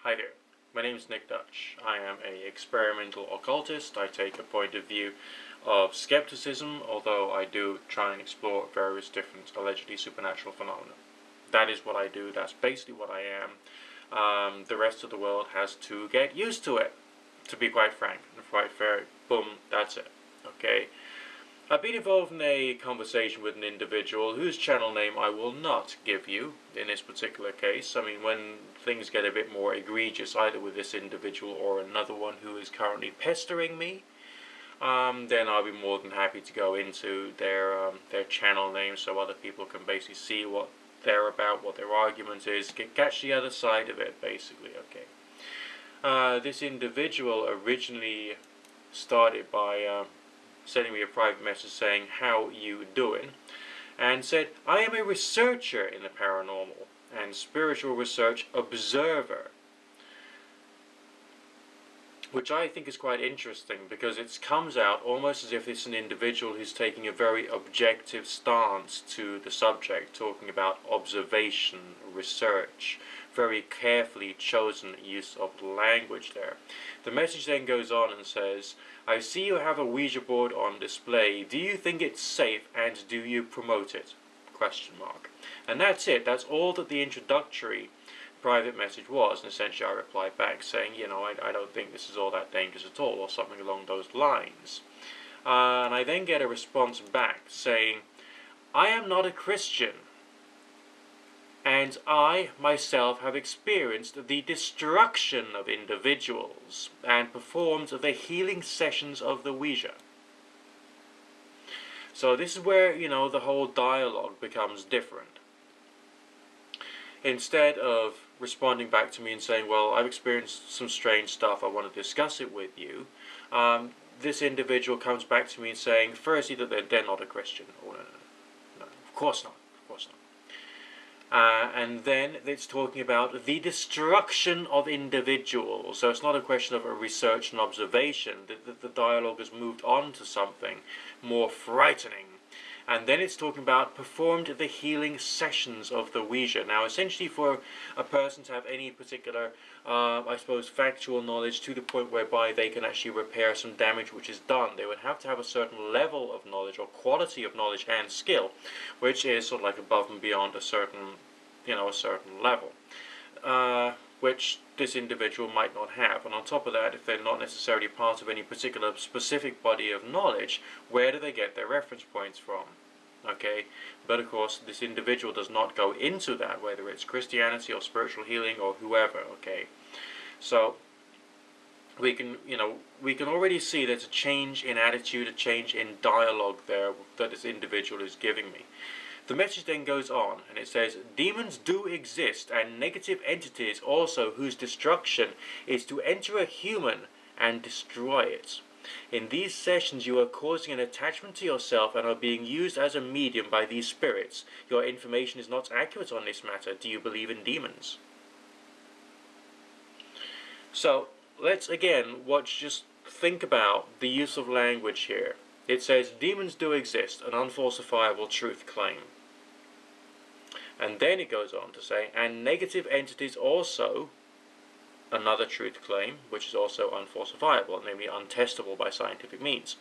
Hi there, my name is Nick Dutch. I am an experimental occultist. I take a point of view of skepticism, although I do try and explore various different allegedly supernatural phenomena. That is what I do, that's basically what I am. The rest of the world has to get used to it, to be quite frank and quite fair. Boom, that's it. Okay. I've been involved in a conversation with an individual whose channel name I will not give you in this particular case. I mean, when things get a bit more egregious, either with this individual or another one who is currently pestering me, then I'll be more than happy to go into their channel name so other people can basically see what they're about, what their argument is, catch the other side of it, basically. Okay. This individual originally started by sending me a private message saying, "How you doing?" and said, "I am a researcher in the paranormal and spiritual research observer," which I think is quite interesting because it comes out almost as if it's an individual who's taking a very objective stance to the subject, talking about observation, research, very carefully chosen use of language there. The message then goes on and says, "I see you have a Ouija board on display. Do you think it's safe and do you promote it?" Question mark. And that's it. That's all that the introductory private message was. And essentially I replied back saying, I don't think this is all that dangerous at all, or something along those lines. And I then get a response back saying, "I am not a Christian, and I myself have experienced the destruction of individuals and performed the healing sessions of the Ouija." So this is where, the whole dialogue becomes different. Instead of responding back to me and saying, "Well, I've experienced some strange stuff, I want to discuss it with you," this individual comes back to me and saying, firstly, that they're not a Christian. Oh, no, of course not, of course not. And then it's talking about the destruction of individuals. So it's not a question of a research and observation. The dialogue has moved on to something more frightening. And then it's talking about performed the healing sessions of the Ouija. Now, essentially for a person to have any particular, factual knowledge to the point whereby they can actually repair some damage which is done, they would have to have a certain level of knowledge or quality of knowledge and skill, which is sort of like above and beyond a certain level, which this individual might not have. And on top of that, if they're not necessarily part of any particular specific body of knowledge, where do they get their reference points from? Okay, but of course this individual does not go into that, whether it's Christianity or spiritual healing or whoever. Okay, so we can already see there's a change in attitude, a change in dialogue there that this individual is giving me. The message then goes on and it says, "Demons do exist and negative entities also whose destruction is to enter a human and destroy it. In these sessions you are causing an attachment to yourself and are being used as a medium by these spirits. Your information is not accurate on this matter. Do you believe in demons?" So let's again just think about the use of language here. It says, "Demons do exist, an unfalsifiable truth claim." And then it goes on to say, "and negative entities also," another truth claim, which is also unfalsifiable, namely untestable by scientific means.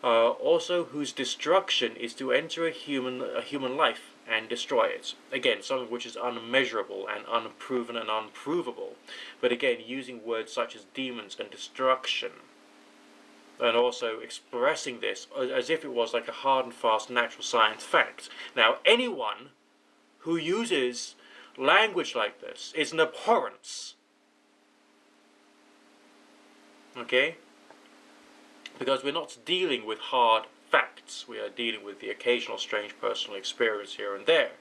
"Also whose destruction is to enter a human life and destroy it." Again, something which is unmeasurable and unproven and unprovable. But again, using words such as demons and destruction, and also expressing this as if it was like a hard and fast natural science fact. Now, anyone who uses language like this is an abhorrence. Okay? Because we're not dealing with hard facts. We are dealing with the occasional strange personal experience here and there,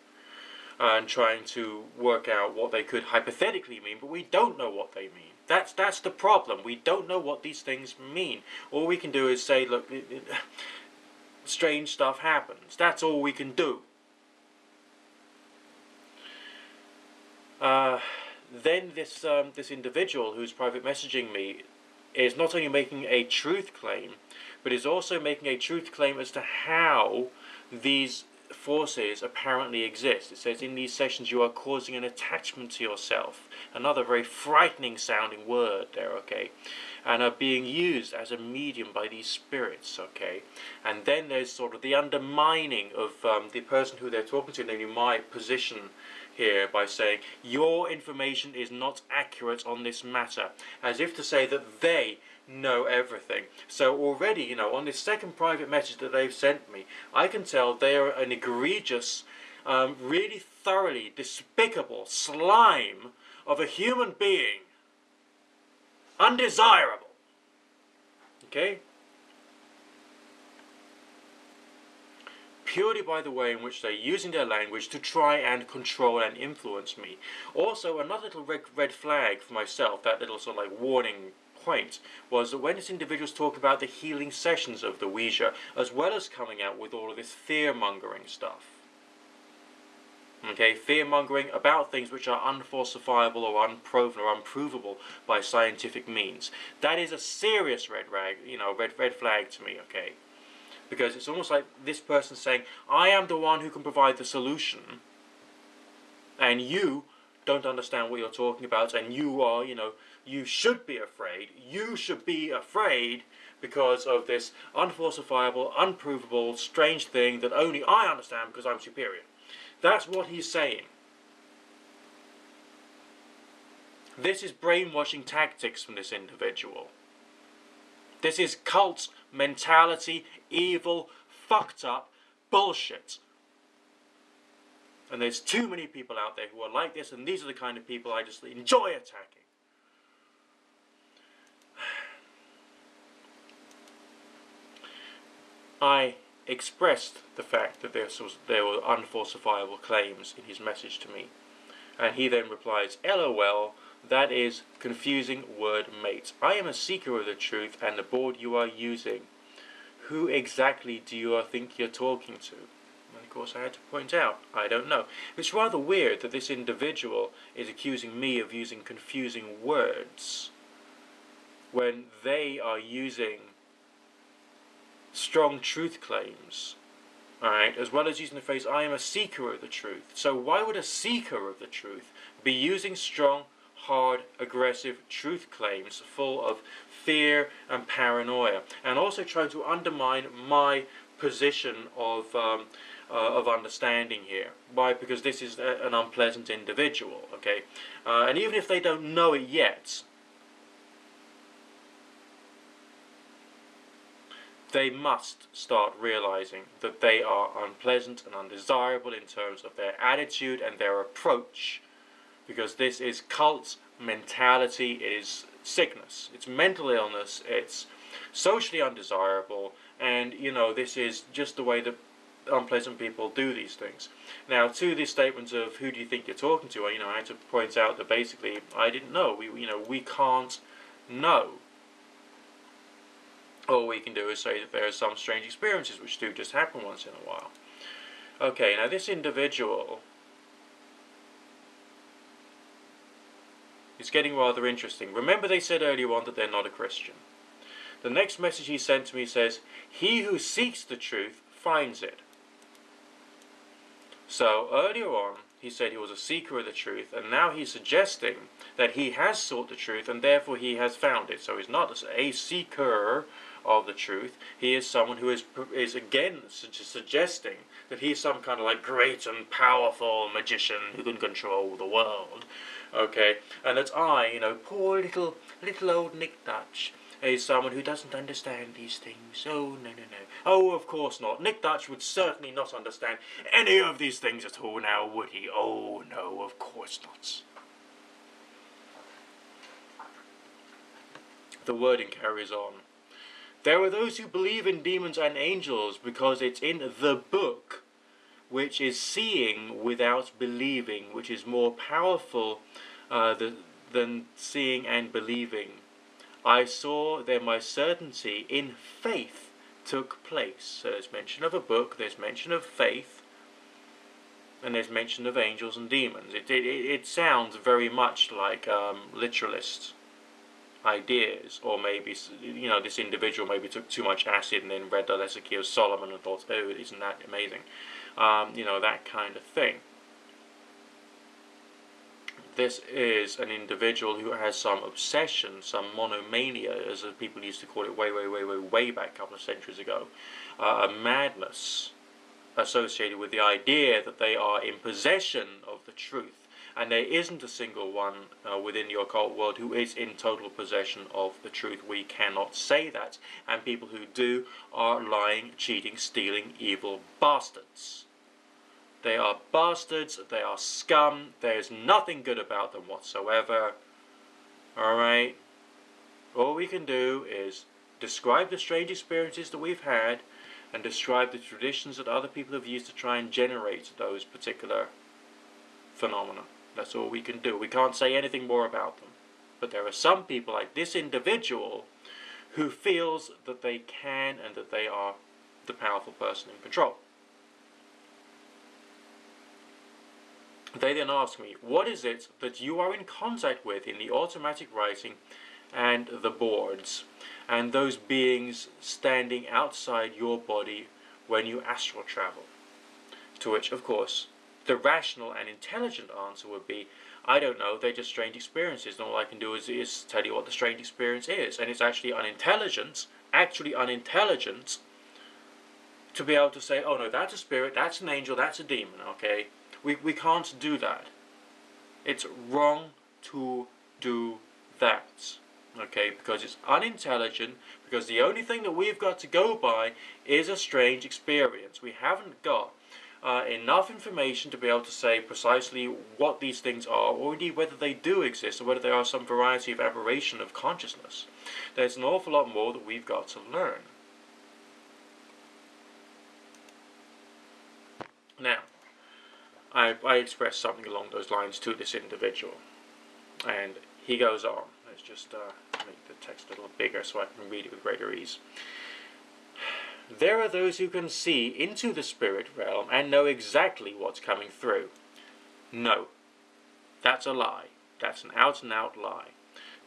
and trying to work out what they could hypothetically mean, but we don't know what they mean. That's the problem. We don't know what these things mean. All we can do is say, look, strange stuff happens. That's all we can do. Then this individual who's private messaging me is not only making a truth claim, but is also making a truth claim as to how these forces apparently exist. It says in these sessions you are causing an attachment to yourself. Another very frightening sounding word there, okay? And are being used as a medium by these spirits, okay? And then there's sort of the undermining of the person who they're talking to, namely my position here, by saying your information is not accurate on this matter, as if to say that they know everything. So already, you know, on this second private message that they've sent me, I can tell they are an egregious, really thoroughly despicable slime of a human being. Undesirable. Okay? Purely by the way in which they're using their language to try and control and influence me. Also, another little red flag for myself, that little sort of like warning point, was that when this individual's talking about the healing sessions of the Ouija, as well as coming out with all of this fear-mongering stuff. Okay, fear-mongering about things which are unfalsifiable or unproven or unprovable by scientific means. That is a serious red flag to me, okay? Because it's almost like this person saying, I am the one who can provide the solution, and you don't understand what you're talking about, and you are, you know, you should be afraid. You should be afraid because of this unfalsifiable, unprovable, strange thing that only I understand because I'm superior. That's what he's saying. This is brainwashing tactics from this individual. This is cult mentality, evil, fucked up bullshit. And there's too many people out there who are like this, and these are the kind of people I just enjoy attacking. I expressed the fact that there were unfalsifiable claims in his message to me. And he then replies, LOL, that is confusing word mate. I am a seeker of the truth, and the board you are using, who exactly do you think you're talking to? And of course I had to point out, I don't know. It's rather weird that this individual is accusing me of using confusing words when they are using strong truth claims, alright, as well as using the phrase, I am a seeker of the truth. So why would a seeker of the truth be using strong, hard, aggressive truth claims full of fear and paranoia, and also trying to undermine my position of understanding here? Why? Because this is an unpleasant individual, okay? And even if they don't know it yet, they must start realizing that they are unpleasant and undesirable in terms of their attitude and their approach, because this is cult mentality, it is sickness, it's mental illness, it's socially undesirable, and you know, this is just the way that unpleasant people do these things. Now, to this statement of who do you think you're talking to, you know, I had to point out that basically I didn't know. We can't know. All we can do is say that there are some strange experiences which do just happen once in a while. Okay, now this individual is getting rather interesting. Remember they said earlier on that they're not a Christian. The next message he sent to me says, he who seeks the truth finds it. So earlier on he said he was a seeker of the truth, and now he's suggesting that he has sought the truth and therefore he has found it. So he's not a seeker of the truth. He is someone who is again suggesting that he's some kind of like great and powerful magician who can control the world. Okay, and that I, you know, poor little old Nick Dutch, is someone who doesn't understand these things. Oh, no. Oh, of course not. Nick Dutch would certainly not understand any of these things at all now, would he? Oh, no, of course not. The wording carries on. There are those who believe in demons and angels because it's in the book, which is seeing without believing, which is more powerful than seeing and believing. I saw that my certainty in faith took place. So there's mention of a book, there's mention of faith, and there's mention of angels and demons. It sounds very much like literalist ideas, or maybe, you know, this individual maybe took too much acid and then read the Lesser Key of Solomon and thought, oh, isn't that amazing? that kind of thing. This is an individual who has some obsession, some monomania, as people used to call it way back a couple of centuries ago, a madness associated with the idea that they are in possession of the truth. And there isn't a single one within the occult world who is in total possession of the truth. We cannot say that. And people who do are lying, cheating, stealing, evil bastards. They are bastards, they are scum, there's nothing good about them whatsoever. Alright? All we can do is describe the strange experiences that we've had and describe the traditions that other people have used to try and generate those particular phenomena. That's all we can do. We can't say anything more about them. But there are some people, like this individual, who feels that they can and that they are the powerful person in control. They then ask me, what is it that you are in contact with in the automatic writing and the boards, and those beings standing outside your body when you astral travel? To which, of course, the rational and intelligent answer would be, I don't know, they're just strange experiences, and all I can do is tell you what the strange experience is. And it's actually unintelligent to be able to say, oh no, that's a spirit, that's an angel, that's a demon, okay? We can't do that. It's wrong to do that, okay? Because it's unintelligent, because the only thing that we've got to go by is a strange experience. We haven't got enough information to be able to say precisely what these things are, or indeed whether they do exist, or whether they are some variety of aberration of consciousness. There's an awful lot more that we've got to learn. Now, I expressed something along those lines to this individual, and he goes on. Let's just make the text a little bigger so I can read it with greater ease. There are those who can see into the spirit realm and know exactly what's coming through. No, that's a lie. That's an out-and-out lie.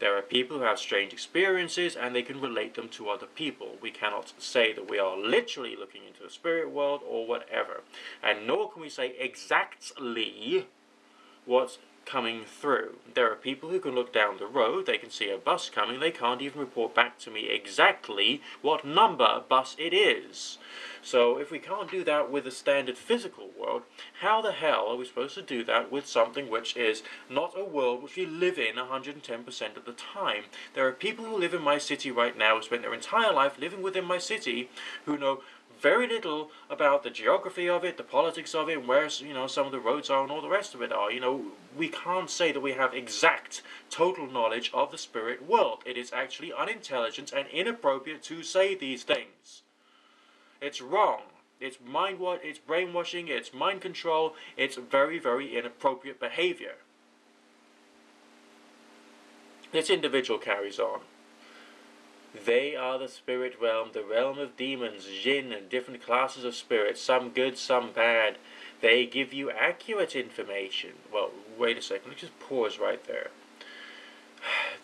There are people who have strange experiences and they can relate them to other people. We cannot say that we are literally looking into the spirit world or whatever. And nor can we say exactly what's coming through. There are people who can look down the road, they can see a bus coming, they can't even report back to me exactly what number bus it is. So if we can't do that with the standard physical world, how the hell are we supposed to do that with something which is not a world which we live in 110% of the time? There are people who live in my city right now, who spent their entire life living within my city, who know very little about the geography of it, the politics of it, and where some of the roads are and all the rest of it are. We can't say that we have exact, total knowledge of the spirit world. It is actually unintelligent and inappropriate to say these things. It's wrong. It's brainwashing. It's mind control. It's very, very inappropriate behavior. This individual carries on. They are the spirit realm, the realm of demons, jinn, and different classes of spirits, some good, some bad. They give you accurate information. Well, wait a second, let's just pause right there.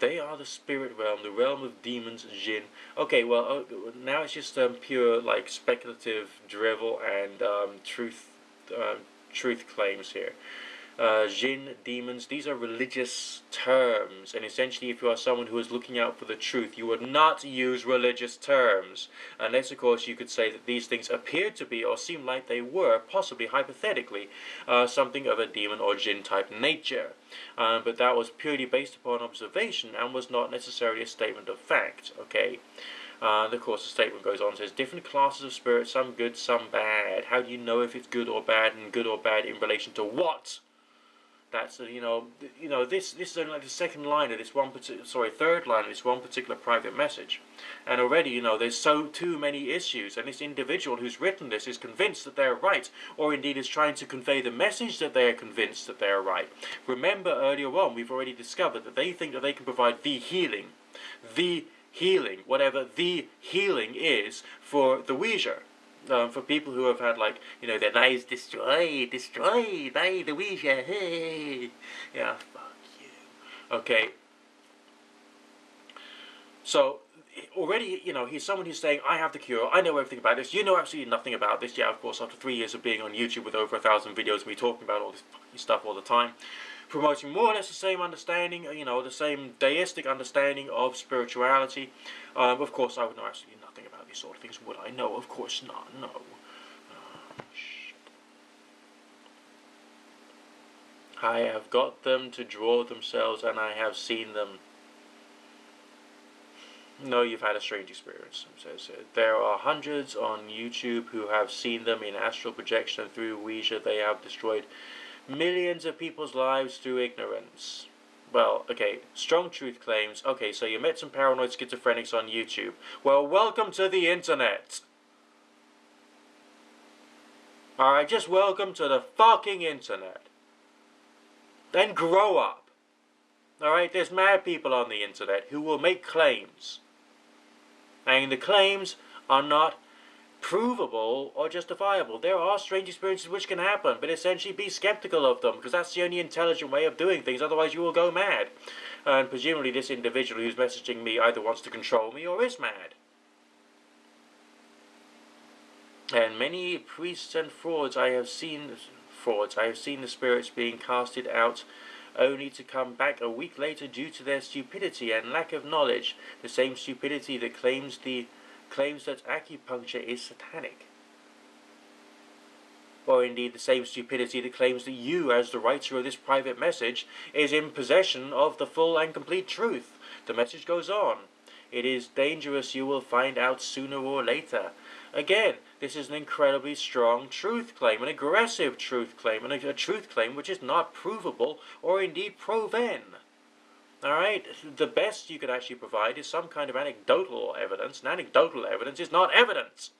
They are the spirit realm, the realm of demons, jinn. Okay, well, now it's just pure, speculative drivel and truth claims here. Jinn, demons, these are religious terms, and essentially if you are someone who is looking out for the truth, you would not use religious terms, unless of course you could say that these things appear to be, or seem like they were, possibly, hypothetically, something of a demon or jinn type nature. But that was purely based upon observation, and was not necessarily a statement of fact, okay? Of course, the statement goes on and says, different classes of spirits, some good, some bad. How do you know if it's good or bad, and good or bad in relation to what? That's this is only like the third line of this one particular private message, and already there's too many issues, and this individual who's written this is convinced that they're right, or indeed is trying to convey the message that they are convinced that they're right. Remember earlier on we've already discovered that they think that they can provide the healing, whatever the healing is for the Ouija. For people who have had, their lives destroyed by the Ouija, hey! Yeah, fuck you. Okay. So, already, he's someone who's saying, I have the cure, I know everything about this, you know absolutely nothing about this. Yeah, of course, after 3 years of being on YouTube with over 1,000 videos of me talking about all this fucking stuff all the time, promoting more or less the same understanding, the same deistic understanding of spirituality. Of course, I would know absolutely nothing about these sort of things, would I? No, of course not, no. I have got them to draw themselves, and I have seen them. No, you've had a strange experience. There are hundreds on YouTube who have seen them in astral projection and through Ouija. They have destroyed millions of people's lives through ignorance. Well, okay, strong truth claims. Okay, so you met some paranoid schizophrenics on YouTube. Well, welcome to the internet. Alright, just welcome to the fucking internet. Then grow up. Alright, there's mad people on the internet who will make claims. And the claims are not provable or justifiable. There are strange experiences which can happen, but essentially be skeptical of them, because that's the only intelligent way of doing things, otherwise you will go mad. And presumably this individual who's messaging me either wants to control me or is mad. And many priests and frauds I have seen the spirits being casted out only to come back a week later due to their stupidity and lack of knowledge, the same stupidity that claims that acupuncture is satanic. Or indeed the same stupidity that claims that you, as the writer of this private message, is in possession of the full and complete truth. The message goes on. It is dangerous, you will find out sooner or later. Again, this is an incredibly strong truth claim, an aggressive truth claim, and a truth claim which is not provable or indeed proven. Alright, the best you could actually provide is some kind of anecdotal evidence, and anecdotal evidence is not evidence.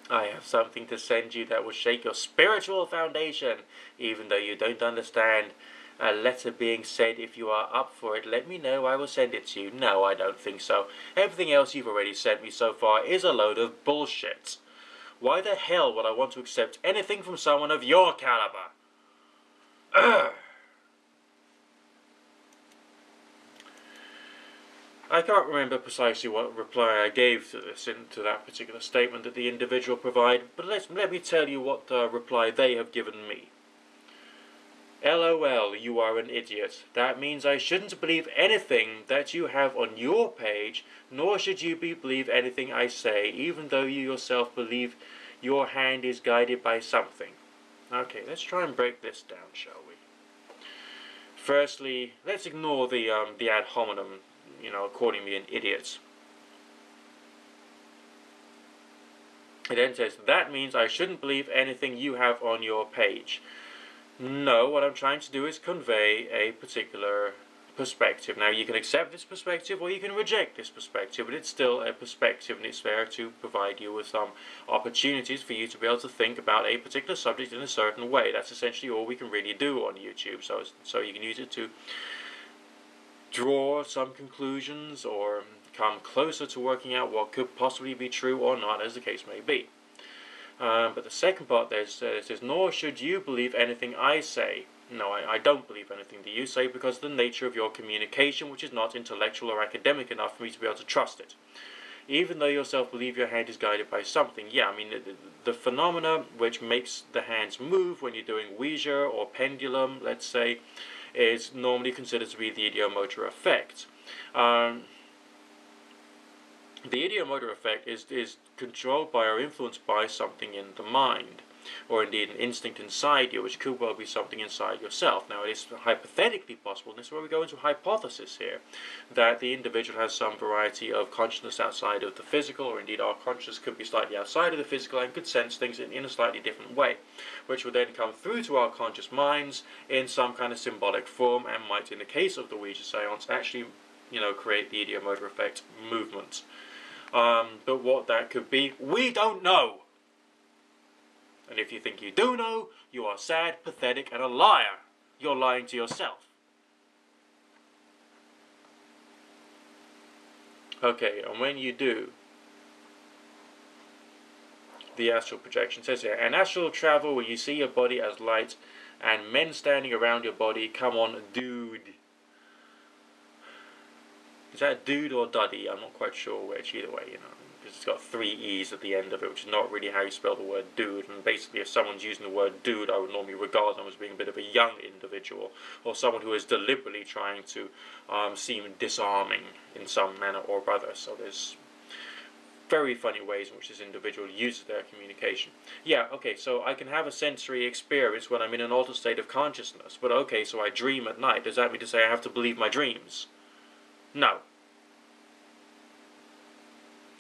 I have something to send you that will shake your spiritual foundation, even though you don't understand a letter being said. If you are up for it, let me know, I will send it to you. No, I don't think so. Everything else you've already sent me so far is a load of bullshit. Why the hell would I want to accept anything from someone of your caliber? Ugh. I can't remember precisely what reply I gave to this, to that particular statement that the individual provided, but let me tell you what reply they have given me. LOL, you are an idiot. That means I shouldn't believe anything that you have on your page, nor should you believe anything I say, even though you yourself believe your hand is guided by something. Okay, let's try and break this down, shall we? Firstly, let's ignore the ad hominem, calling me an idiot. It then says, that means I shouldn't believe anything you have on your page. No, what I'm trying to do is convey a particular perspective. Now, you can accept this perspective or you can reject this perspective, but it's still a perspective, and it's there to provide you with some opportunities for you to be able to think about a particular subject in a certain way. That's essentially all we can really do on YouTube, so you can use it to draw some conclusions or come closer to working out what could possibly be true or not, as the case may be. But the second part there says, nor should you believe anything I say. No, I don't believe anything that you say because of the nature of your communication, which is not intellectual or academic enough for me to be able to trust it. Even though yourself believe your hand is guided by something. Yeah, I mean, the phenomena which makes the hands move when you're doing Ouija or pendulum, let's say, is normally considered to be the ideomotor effect. The ideomotor effect is controlled by or influenced by something in the mind, or indeed an instinct inside you, which could well be something inside yourself. Now, it is hypothetically possible, and this is where we go into hypothesis here, that the individual has some variety of consciousness outside of the physical, or indeed our consciousness could be slightly outside of the physical and could sense things in a slightly different way, which would then come through to our conscious minds in some kind of symbolic form, and might, in the case of the Ouija seance, actually, create the ideomotor effect movement. But what that could be, we don't know. And if you think you do know, you are sad, pathetic, and a liar. You're lying to yourself. Okay, and when you do, the astral projection says here, an astral travel where you see your body as light and men standing around your body. Come on, dude. Is that dude or duddy? I'm not quite sure which. Either way, you know, because it's got 3 E's at the end of it, which is not really how you spell the word dude. And basically, if someone's using the word dude, I would normally regard them as being a bit of a young individual, or someone who is deliberately trying to seem disarming in some manner or other. So there's very funny ways in which this individual uses their communication. Yeah, okay, so I can have a sensory experience when I'm in an altered state of consciousness, but okay, so I dream at night. Does that mean to say I have to believe my dreams? No.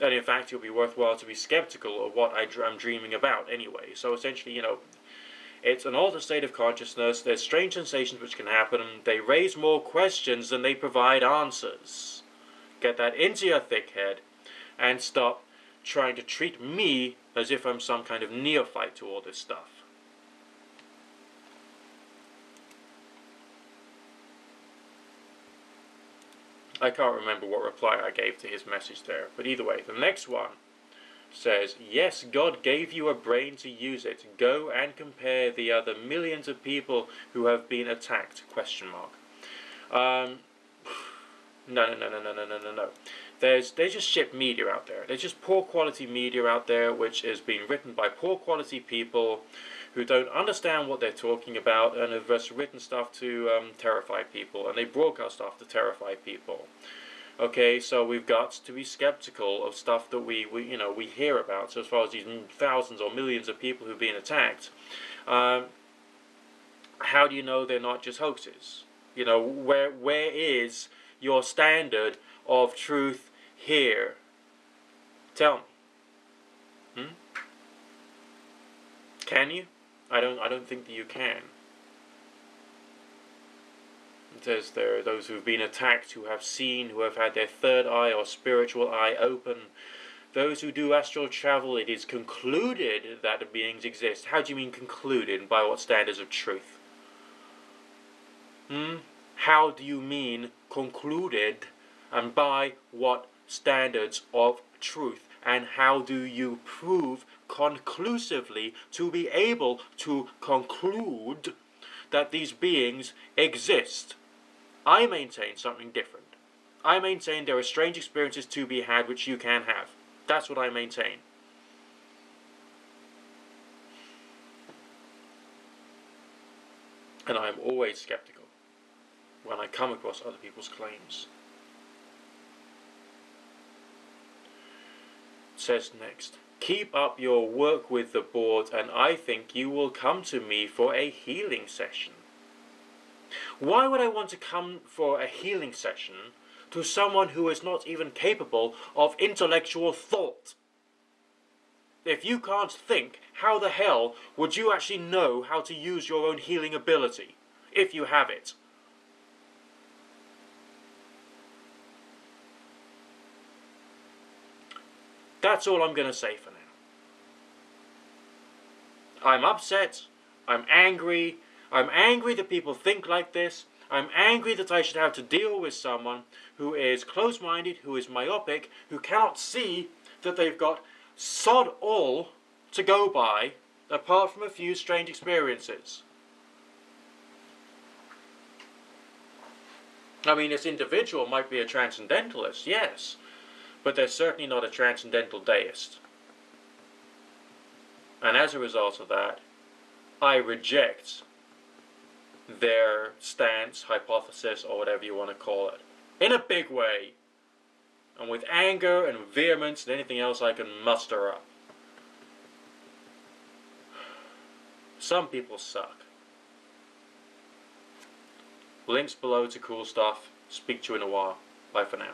And in fact, it'll be worthwhile to be skeptical of what I'm dreaming about anyway. So essentially, you know, it's an altered state of consciousness. There's strange sensations which can happen. They raise more questions than they provide answers. Get that into your thick head and stop trying to treat me as if I'm some kind of neophyte to all this stuff. I can't remember what reply I gave to his message there, but either way, the next one says, yes, God gave you a brain to use it. Go and compare the other millions of people who have been attacked, question mark. No. They just shit media out there. There's just poor quality media out there which is being written by poor quality people who don't understand what they're talking about and have just written stuff to terrify people, and they broadcast stuff to terrify people. Okay, so we've got to be skeptical of stuff that we hear about. So as far as these thousands or millions of people who've been attacked, how do you know they're not just hoaxes? You know, where is your standard of truth here? Tell me. Can you? I don't think that you can. It says there are those who've been attacked, who have seen, who have had their third eye or spiritual eye open. Those who do astral travel, it is concluded that the beings exist. How do you mean concluded? By what standards of truth? How do you mean concluded, and by what standards of truth? And how do you prove conclusively to be able to conclude that these beings exist? I maintain something different. I maintain there are strange experiences to be had which you can have. That's what I maintain. And I am always skeptical when I come across other people's claims. It says next, keep up your work with the board and I think you will come to me for a healing session. Why would I want to come for a healing session to someone who is not even capable of intellectual thought? If you can't think, how the hell would you actually know how to use your own healing ability, if you have it? That's all I'm going to say for now. I'm upset. I'm angry. I'm angry that people think like this. I'm angry that I should have to deal with someone who is close-minded, who is myopic, who cannot see that they've got sod all to go by, apart from a few strange experiences. I mean, this individual might be a transcendentalist, yes, but they're certainly not a transcendental deist. And as a result of that, I reject their stance, hypothesis, or whatever you want to call it, in a big way, and with anger and vehemence and anything else I can muster up. Some people suck. Links below to cool stuff. Speak to you in a while. Bye for now.